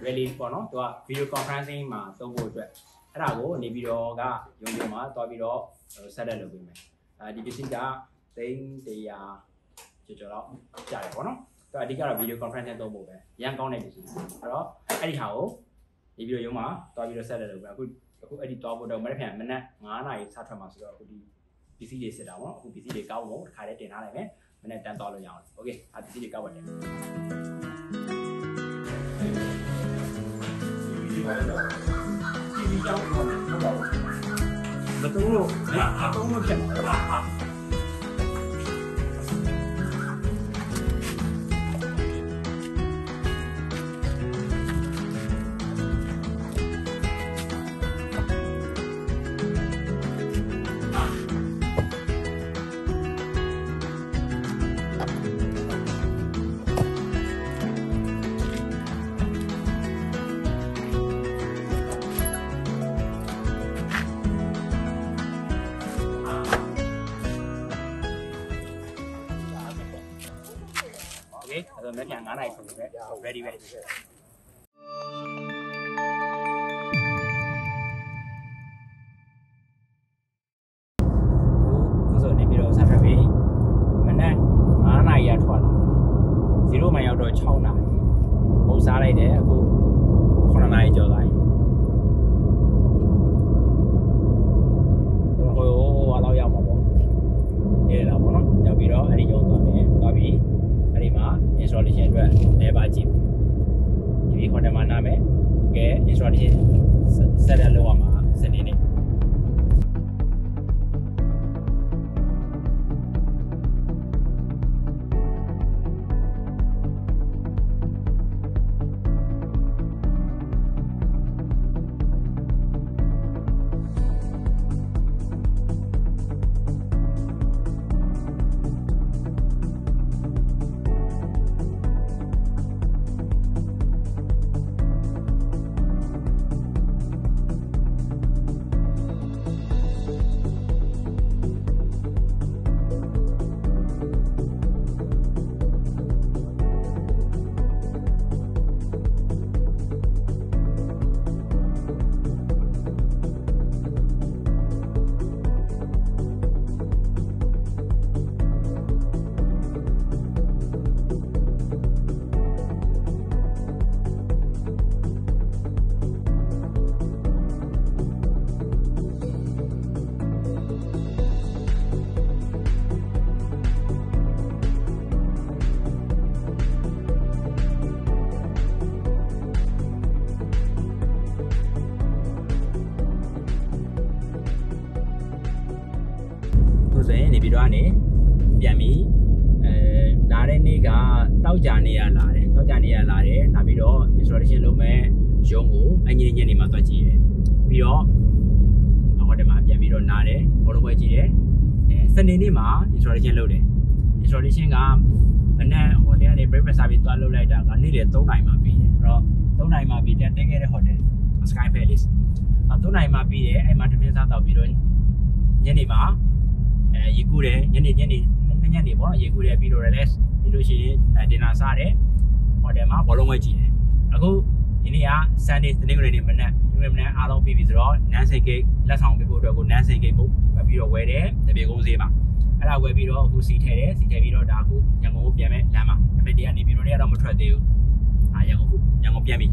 Rally ပေါ့နော်သူက video conferencing မှာသုံးဖို့အတွက်အဲ့ဒါကိုနေပြီးတော့ကရုံးမှာတွားပြီးတော့ဆက်လက်လုပ်ပေးမယ်ဒီပစ္စည်းက300ကျော်တော့ကြာတယ်ပေါ့နော်သူအဓိကတော့ video conferencing သုံးဖို့ပဲရန်ကောင်းတဲ့ပစ္စည်းအဲ့တော့အဲ့ဒီဟာကိုနေပြီးတော့ရုံးမှာတွားပြီးတော့ဆက်လက်လုပ်ပဲအခုအဲ့ဒီတွားဖို့တော့မနေ့ကမနက်9 နာရီစထွက်မှာဆိုတော့အခုဒီပစ္စည်းတွေစစ်တာပေါ့နော်အခုပစ္စည်းတွေကောက်ဖို့တစ်ခါတည်းတင်ထားလိုက်မယ်မနေ့တန်းသွားလို့ရအောင်โอเคအဲ့ပစ္စည်းတွေကောက်ပါတယ်TV ကြောင်းပေါ့ဟုတ်ပါဘူးမတုံးလို့အတုံးလို့ဖြစ်မှာအဲ့တော့လက်ပြန်9 နိုင်ဆိုလို့ပဲ ready ပဲခုဆိုနေပြီးတော့ဆက်ထွက်ပြီးမနက်9 နာရီရထွက်လာ0မိုင်ရောက်တော့6 နာရီပုံစားလိုက်တယ်အခု9 နာရီကျော်သွားပြီဟိုလောက်ရောက်မှာပေါ့နေလာပေါ့နော်ရောက်ပြီးတော့အဲ့ဒီရုံသွားမယ်သွားပြီးအဲ့ဒီမှာ installation အတွက်လဲပါကြည့်ဒီဟိုတယ်မှာနားမယ်ကဲ installation ဆက်လက်လုပ်ရမှာစနေနေ့ဆိုရင်နေပြီးတော့ကနေပြန်ပြီးလာတဲ့နေ့ကတောက်ကြနေရလာတယ်လာပြီးတော့ installation လုပ်မယ်ရုံးကိုအငြင်းညနေမှာသွားကြည့်တယ်ပြီးတော့ဟိုတယ်မှာပြန်ပြီးတော့နားတယ်ဘောလုံးပွဲကြည့်တယ်စနေနေ့မှာ installation လုပ်တယ် installation ကမနက်ဟိုတယ်ကနေ breakfast service သွားလုပ်လိုက်တာကနေ့လေ3 နာရီမှာပြီးတယ်အဲ့တော့3 နာရီမှာပြီးတက်ခဲ့တဲ့ဟိုတယ် Sky Palace 3 နာရီမှာပြီးတယ်အဲ့မှာတမင်းစားတောက်ပြီးတော့ညနေမှာရေကူးတယ်ညနေပေါ့နော်ရေကူးတယ်ပြီးတော့ relax ပြီးလို့ရှိရင်dinner စားတယ်ဟိုတယ်မှာဘောလုံးဝဲကြည့်တယ်အခုဒီနေ့က Sunday တနင်္ဂနွေနေ့မနက်အားလုံးပြီးပြီဆိုတော့ Nancy Cake လက်ဆောင်ပေးဖို့အတွက်ကို Nancy Cake ကိုပတ်ပြီးတော့ဝယ်တယ်တပြေကုန်းဈေးမှာအဲ့ဒါဝယ်ပြီးတော့အခုစီထည့်ပြီးတော့ဒါအခုရန်ကုန်ကိုပြန်မဲ့လမ်းမှာဒါပေမဲ့တရားနေပြီးတော့တော့မထွက်သေးဘူးရန်ကုန်ပြန်ပြီ